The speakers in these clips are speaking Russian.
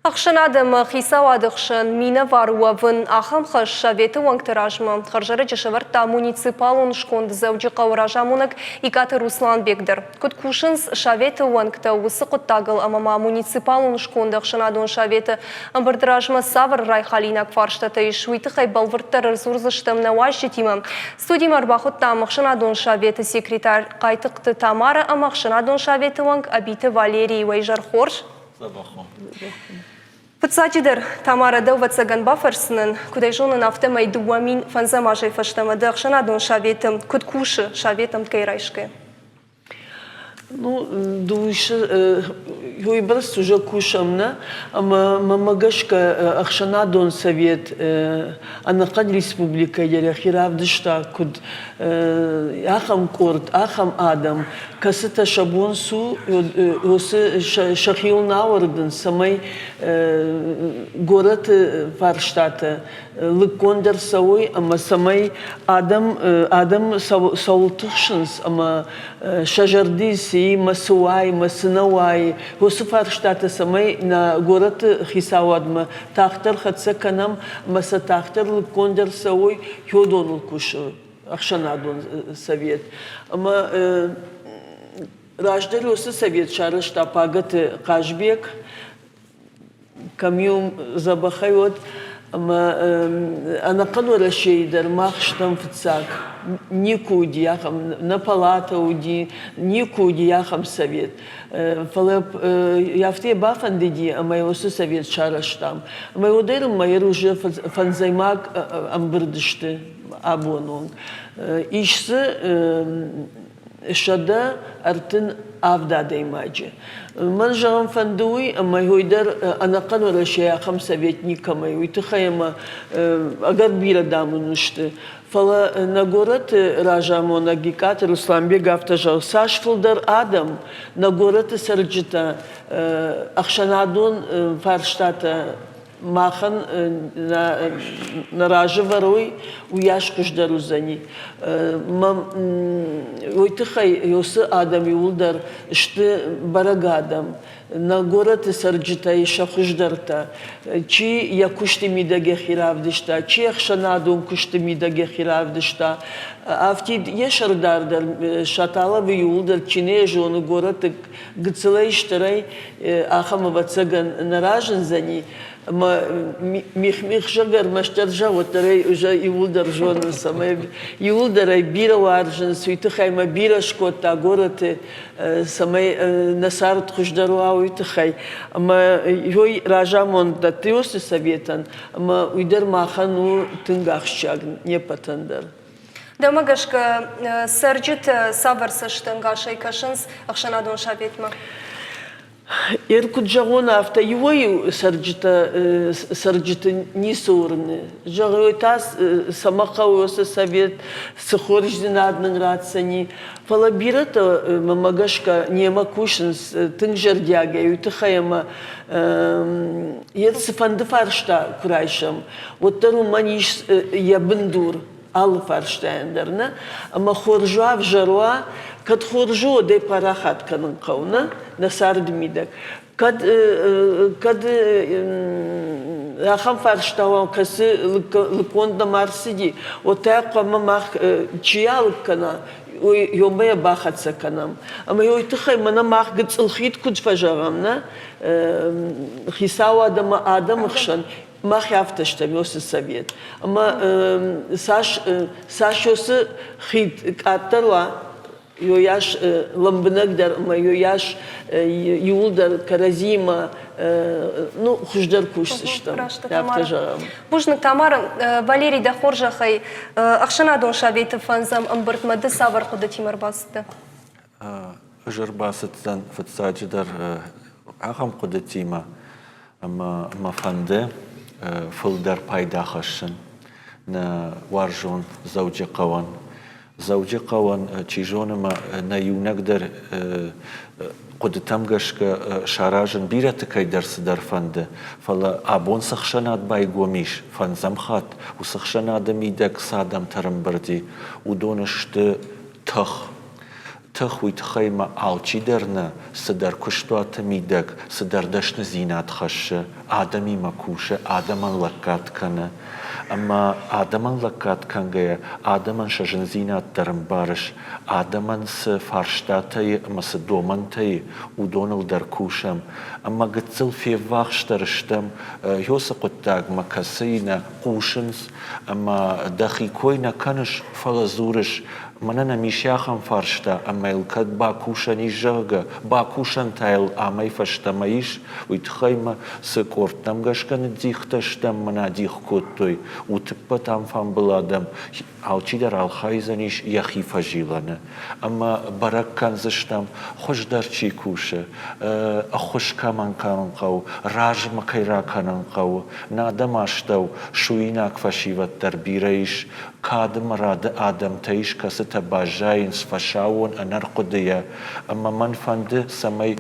Ақшынадым қисауадықшын мені варуавын ахам қыш шаветі уаңтыражмы. Қаржары жышывыртта муниципалун шконды зәуджі қауыражамунық икаты Руслан Бегдір. Күт күшінс шаветі уаңты усы құттағыл амама муниципалун шконды ақшынадын шаветі амбырдыражмы савыр райхалинак фарштаты шуйты қайбалвырттар ресурсыштым науаш жетімі. Студим арбақыттам ақшынадын шаветі секретарь қайтықты Тамара амақшынадын шаветі уаңк абиті Валерий Вайжар Хорш. Подсачидер Тамара Дәуватсаган Бафарсының күдайжонын автомай дуамин фанзамажай фаштамады ақшанадың шаветім, күткуші шаветім ткайрайшкы. Ну, дуйшы, юйбарс уже кушамна, ама мамагашка Ахшанадон совет, Анакан республика Ярахиравдышта, куд Ахам Корт, Ахам Адам, Касыта Шабонсу, осы Шахил Науарден, самай город Фарштата, Лыкондер Сауй, ама самай Адам Саултышынс, ама Шажардиси, Масуай, Масынауай, осы Фарштата самай на город Хисауадма, Тахтар Хацаканам, Маса Тахтар Лыкондер Сауй, Хёдонул Кушу, Ахшанадон совет. Ама Раждер осы совет шарышта пагаты Кажбек, Камьюм Забахайот, Анакану Рашейдер, Махштам Фцак, Никуди Яхам, на палата уди, Никуди Яхам совет. Фалеп Яфте Бафандиди, а мой осы совет шараштам. Мой ударом майер уже фанзаймак амбырдышты абонон. Ишсы Шада артын авда деймаджи. Ман жагам фандуи, ама йойдар анакану рашия хам советникама, уйтыхаяма агар бира даму нушты. Фала на город ражамо на гикат Русланбек автожал сашфылдар адам на город сарджита Ахшанадон Фарштата Махан на раже ворой уяшкуш дарузани. Уйтыхай йосы адам юлдар шты барагадам. На город сарджита и шахуждарта. Чи я кушты мидаге хиравдышта, чи Ахшанадон кушты мидаге хиравдышта. Автид ешардардар шатала в юлдар чине жону город гцелай штарай ахамавацаган наражен за ней. Мих жагар маштар жавот тарай уже иулдар жон самай иулдар бира варжен суйтыхай ма бира шкота город самай насарт хуждаруа уйтыхай ама йой ражамон да тиосы советан ама уйдар махану тынгахшаг не патандар. Дамагашка сарджит саварсаш тынгашай кашынс Ахшанадон шаветма. Иркут жагона авто его сарджита не сорны. Жагой тас самахауса совет схорждинадның рацани. Фалабирата мамагашка нема кушинс тынгжардяга ютыхаяма ерсифанды фаршта курайшам. Вот тару маниш ябындур ал фарштайндерна. Ама хоржуа в жаруа Kad хоржу де парахат канын кауна на сардмидак. Kad ахам фарштауан касы лыконда марсиди. Ота кама мах чиял кана. Йомбая бахатса канам. Ама йойтыхай мана мах гыцылхит куд фажарамна. Хисау адам хшан. Мах яфташтам йосы совет. Ама саш йосы хит каттарла. Йояш ламбнагдар, йояш юлдар каразима, ну хуждар кушсыштам. Бужнык Тамара Валерий да хоржахай Ахшанадон шаветі фанзам амбыртмады савар құды Тимар басыды. Жырбасыттан фытсаджыдар ағам құды Тима мафанды фылдар пайда қашын на варжон заужы қаван. Заужы қаван чижоныма на юнагдыр Қодытамгашка шаражын бираты кайдарсыдар фанды. Фала абон сақшанад байгомиш, фан замхат, у сақшанады мидек садам тарым бірді. Удонышты тұх. تخويت خيمة عالچي درنا سدر كشتوات ميدك سدر دشن زينات خش آدمي مكوشة آدمان لكات كان أما آدمان لكات كان جاية آدمان شجن زينات درم بارش آدمان سفارشتاتي أما سدومنتي ودونل در كوشم أما قتل في واخشترشتم يوس قتاق مكسينا قوشنس أما دخي كوينا كانش فلزورش مننا ميشاخم فرشتا أما الكد باكوشن يجاغا باكوشن تايل آمي فشتمايش ويتخيما سكورتنم غشكن ديختشتم منا ديخ كوتوي وتبتام فان بلادم алчи дар алхайзаниш яхи фажилана ама бараккан зыштам хош дар чи куша хош каман канқау раж макайра канқау надам аштау шуинак фашиват дар бирайш кадм рад адам таиш касата бажаин сфашаун анарқудия ама ман фанды самай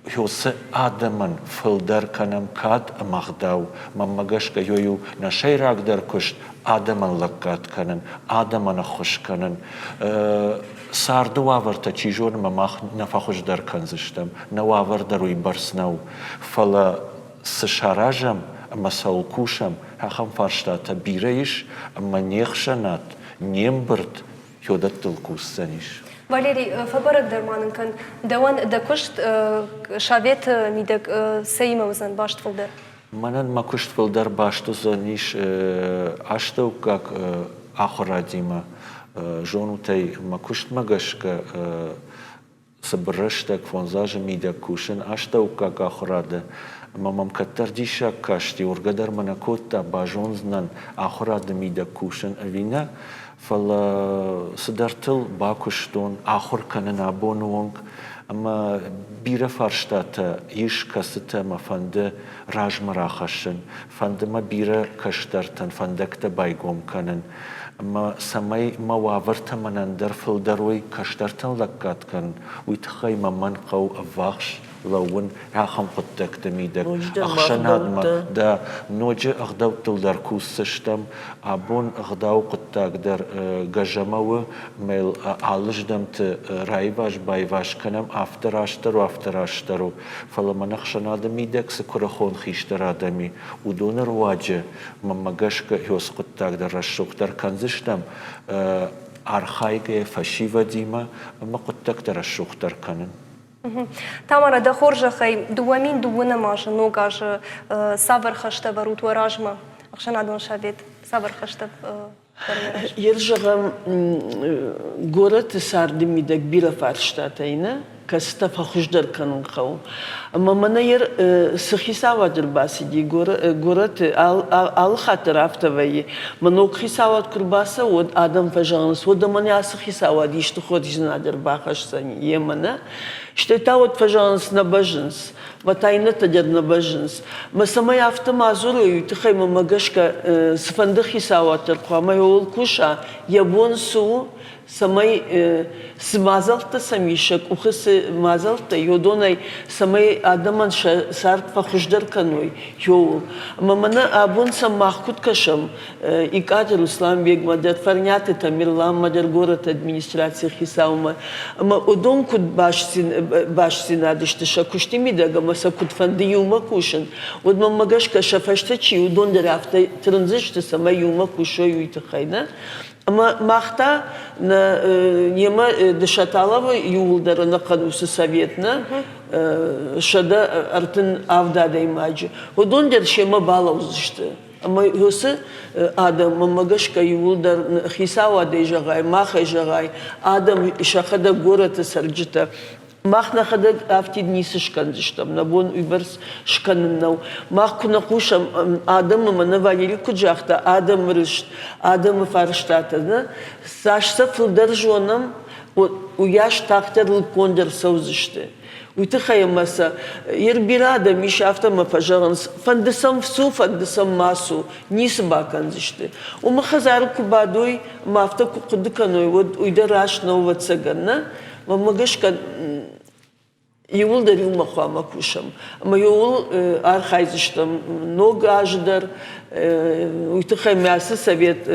Хёсе Адаман фылдар канам кад магдау маммагашка йою нашай рагдар кушт Адаман лаккат канан Адамана хуш канан сарду ваварта чижор мамах нафахуш дар канзыштам на вавар даруй барснау фала сшаражам масалкушам хахам фарштата бирейш манехшанат нембрт йодат тылкуссаниш Валерий, фабарак дарманынкан, даван дакушт шавет мидак сеймаузан башт фылдар? Манан макушт фылдар башту заниш аштау как ахурадима жонутай макушт магашка собрыштак фонзажа мидак кушен аштау как ахурада мамам каттардиша кашти ургадар манакотта бажонзнан ахурада мидак кушен вина فلا صدرتل باكشتون آخر كنن عبونونك أما بيرا فرشتاتا يش كستا ما فند راج مراخشن فند ما بيرا كشترتن فندكتا بايقوم كنن أما سماي ما وافرتا منن در فل دروي كشترتن لكات كن ويتخي ما منقو أفاخش لون عخم قدك تميدك أخشناد ما دا نوجه أغداو تلدر كوسشتم أبون أغداو قدك در ججماو ميل عالج دمت رايباش بايواش كنم أفتر أشترو فلما نخشناد ميدك سكرخون خيشتر آدمي ودون رواجه ممجشك يوس قدك در رشوق در كنزشتم أرخايك فشيفة ديما ما قدك در رشوق در كنن Тамара, да хоржахай, дуамин дуына мажа, ногажа, савархашта варут варажма, ахшанадон шавет, савархашта варажма. Ержагам город сардимидак бира фарштатайна, каста фахуждар канунхау. Ама мана ер сахисавадыр басиди город ал хатыр автоваи. Манок хисавад курбаса од адам фажанс, од мана асахисавад ишты ходижнадыр бахашсани емана. Штета от фажанс на бажанс. Ватайна тадер на бажанс. Ма самай автомазуру ютхай мамагашка сфандых хисаватыр куама йол куша ябонсу самай смазалта самишак ухыс мазалта йодонай самай адаман сарт фахуждар каной йол мамана абун сам махкут кашам икатер Руслан бег мадер фарняты тамирлам мадер город администрация хисаума ама одон куд башсин адишты шакушти мидага маса куд фанды юма кушан од мамагашка шафашта чи удон дерафта транзишты самай юма кушо юйтахайна Ама махта на нема дешаталова юлдара на канусы советна шада артын авдада имаджи. Одон дер шема балаузышты. Ама юсы адам мамагашка юлдар хисава дежагай, маха жагай, адам шахада гората сарджита. Махна хада авти дни сышканзыштам, набон übers шканнау. Мах куна кушам адам мана валери куджахта, адам рышт, адам фарштата, да? Сашса фылдар жонам уяш тактер кондер саузышты. Уйтыхая маса, ербирада мишафта мафажаганс, фандысам всу, фандысам масу, нисы баканзышты. Ума хазару кубадой, мафта кукудыканой, вот уйдараш нового цагана, мамагашка Иул дарил махуама кушам. Ама иул архайзиштам много аждар, уйтыхай мясы совет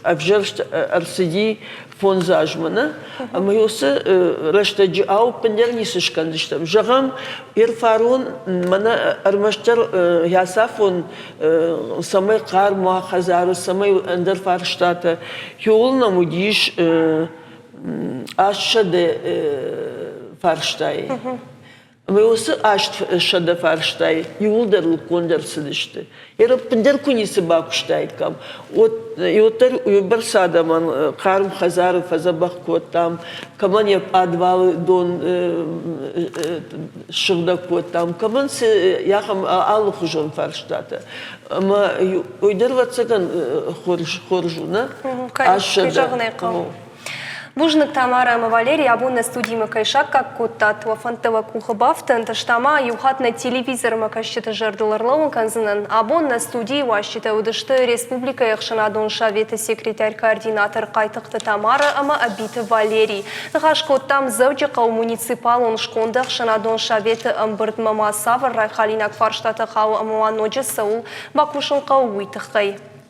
обжершт арсиди фон зажмана. Ама иулсы раштаджи ау пендерни сышкандыштам. Жагам ирфарун мана армаштар ясафон самай кар муахазару самай андер фарштата. Иул намудиш ашаде Farştay. Ama olsa aşt şada farştay. Yoldarlık kondersin işte. Era pender kunisi bakıştay kam. Yotar bir sadaman karım hazarı faza bakkotam. Kaman yap advalı don şurada kotam. Kaman se yakam alı hujon farştata. Ama uydur vatsakan хоржуна. Aşağıda. Бужнык Тамара Валерия абон на студии Макайшак, как кутта туафантова кухабафтан, таштама юхат на телевизор Макайшчета жардыларлауын канзынан. Абон на студии Вашчета удышты Республика Яхшанадон Шаветы секретарь-координатор Кайтықты Тамара ама Абиты Валерий. Нахаш коттам завджиқау муниципалон шкондах Шанадон Шаветы амбырд мама Савр Райхалинак Фарштаты хау амуан ноджи Саул Бакушын қау уйтыққай.